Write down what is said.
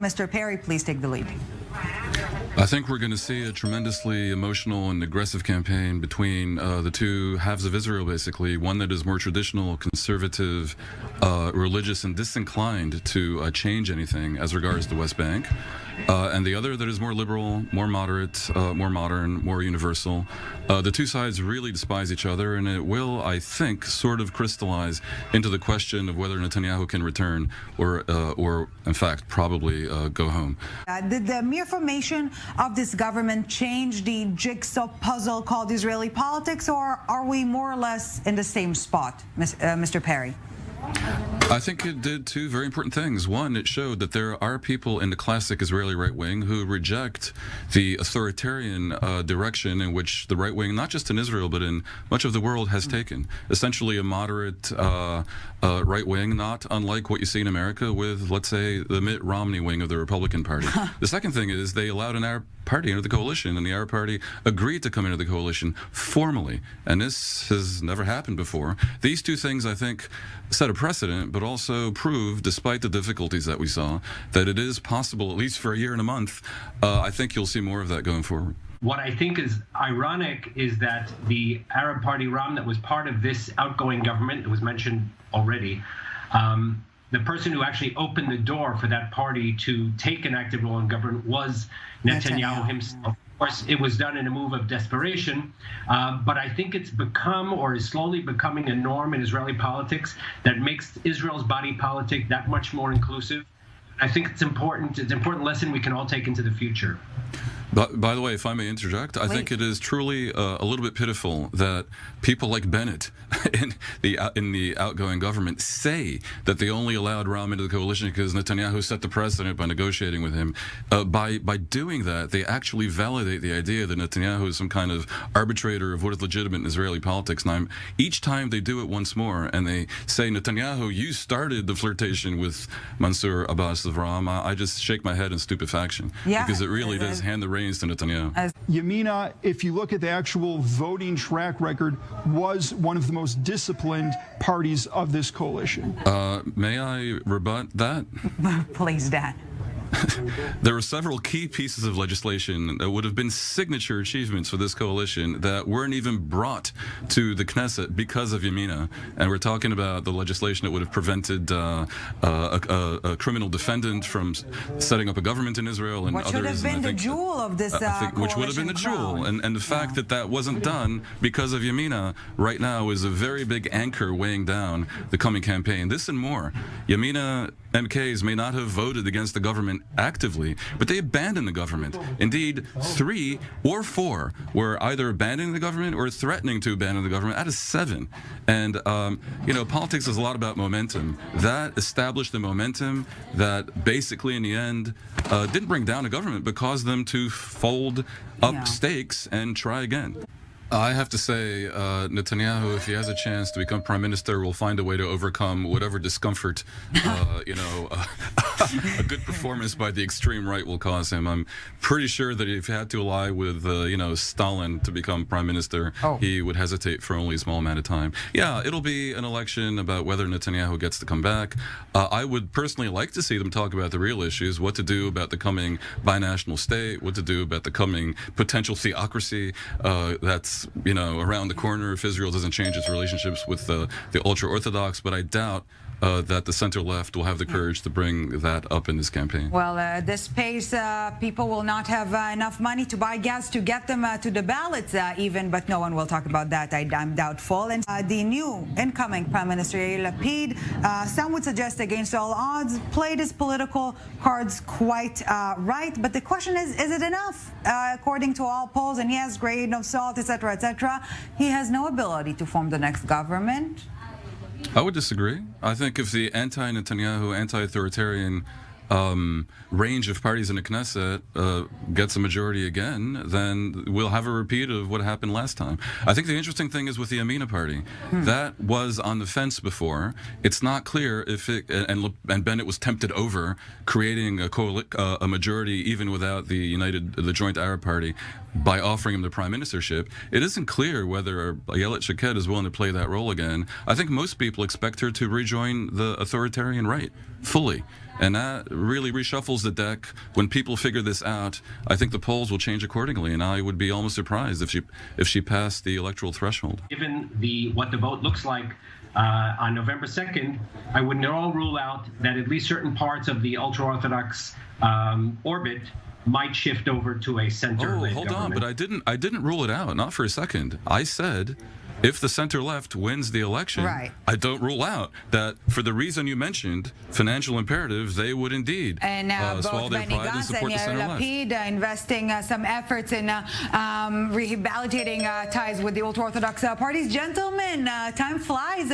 Mr. Perry, please take the lead. I think we're going to see a tremendously emotional and aggressive campaign between the two halves of Israel, basically. One that is more traditional, conservative, religious, and disinclined to change anything as regards the West Bank. And the other that is more liberal, more moderate, more modern, more universal. The two sides really despise each other, and it will, I think, sort of crystallize into the question of whether Netanyahu can return or in fact, probably go home. Did the mere formation of this government change the jigsaw puzzle called Israeli politics, or are we more or less in the same spot, Mr. Perry? I think it did two very important things. One, it showed that there are people in the classic Israeli right wing who reject the authoritarian direction in which the right wing, not just in Israel, but in much of the world, has taken. Essentially a moderate right wing, not unlike what you see in America with, let's say, the Mitt Romney wing of the Republican Party. The second thing is they allowed an Arab party into the coalition, and the Arab Party agreed to come into the coalition formally. And this has never happened before. These two things, I think, set a precedent, but also prove, despite the difficulties that we saw, that it is possible, at least for a year and a month. I think you'll see more of that going forward. What I think is ironic is that the Arab Party Ram that was part of this outgoing government, it was mentioned already, the person who actually opened the door for that party to take an active role in government was Netanyahu himself. Of course, it was done in a move of desperation, but I think it's become, or is slowly becoming, a norm in Israeli politics that makes Israel's body politic that much more inclusive. I think it's important. It's an important lesson we can all take into the future. By the way, if I may interject, I think it is truly a little bit pitiful that people like Bennett in the outgoing government say that they only allowed Ram into the coalition because Netanyahu set the precedent by negotiating with him. By doing that, they actually validate the idea that Netanyahu is some kind of arbitrator of what is legitimate in Israeli politics. And each time they do it once more, and they say, Netanyahu, you started the flirtation with Mansour Abbas of Ram, I just shake my head in stupefaction, because it really does hand the reins to Netanyahu. Yamina, if you look at the actual voting track record, was one of the most disciplined parties of this coalition. May I rebut that? Please, Dan. There were several key pieces of legislation that would have been signature achievements for this coalition that weren't even brought to the Knesset because of Yamina. And we're talking about the legislation that would have prevented a criminal defendant from setting up a government in Israel, and what others. Should have been the jewel of this which would have been the jewel. And the fact that that wasn't done because of Yamina right now is a very big anchor weighing down the coming campaign. This and more. Yamina MKs may not have voted against the government actively, but they abandoned the government. Indeed, 3 or 4 were either abandoning the government or threatening to abandon the government out of 7. And, you know, politics is a lot about momentum. That established the momentum that basically in the end didn't bring down the government, but caused them to fold up stakes and try again. I have to say, Netanyahu, if he has a chance to become prime minister, will find a way to overcome whatever discomfort, you know, a good performance by the extreme right will cause him. I'm pretty sure that if he had to ally with, you know, Stalin to become prime minister, he would hesitate for only a small amount of time. Yeah, it'll be an election about whether Netanyahu gets to come back. I would personally like to see them talk about the real issues, what to do about the coming binational state, what to do about the coming potential theocracy that's, you know, around the corner if Israel doesn't change its relationships with the ultra-Orthodox, but I doubt that the center-left will have the courage to bring that up in this campaign. Well, at this pace, people will not have enough money to buy gas to get them to the ballots even, but no one will talk about that, I'm doubtful. And the new incoming Prime Minister Yair Lapid, some would suggest against all odds, played his political cards quite right, but the question is it enough? According to all polls, and he has grain of salt, etc., he has no ability to form the next government. I would disagree. I think if the anti-Netanyahu, anti-authoritarian range of parties in the Knesset gets a majority again, then we'll have a repeat of what happened last time. I think the interesting thing is with the Yamina party. That was on the fence before. It's not clear if it, and Bennett was tempted over creating a majority even without the Joint Arab Party by offering him the prime ministership. It isn't clear whether Ayelet Shaked is willing to play that role again. I think most people expect her to rejoin the authoritarian right fully. and that really reshuffles the deck. When people figure this out, I think the polls will change accordingly, and I would be almost surprised if she passed the electoral threshold. Given what the vote looks like on November 2nd, I would not rule out that at least certain parts of the ultra-Orthodox orbit might shift over to a center-led hold government. on, but I didn't rule it out, not for a second. I said if the center-left wins the election, right, I don't rule out that for the reason you mentioned, financial imperative, they would indeed swallow their pride and support the center-left. Lapid investing some efforts in rehabilitating ties with the ultra-Orthodox parties. Gentlemen, time flies.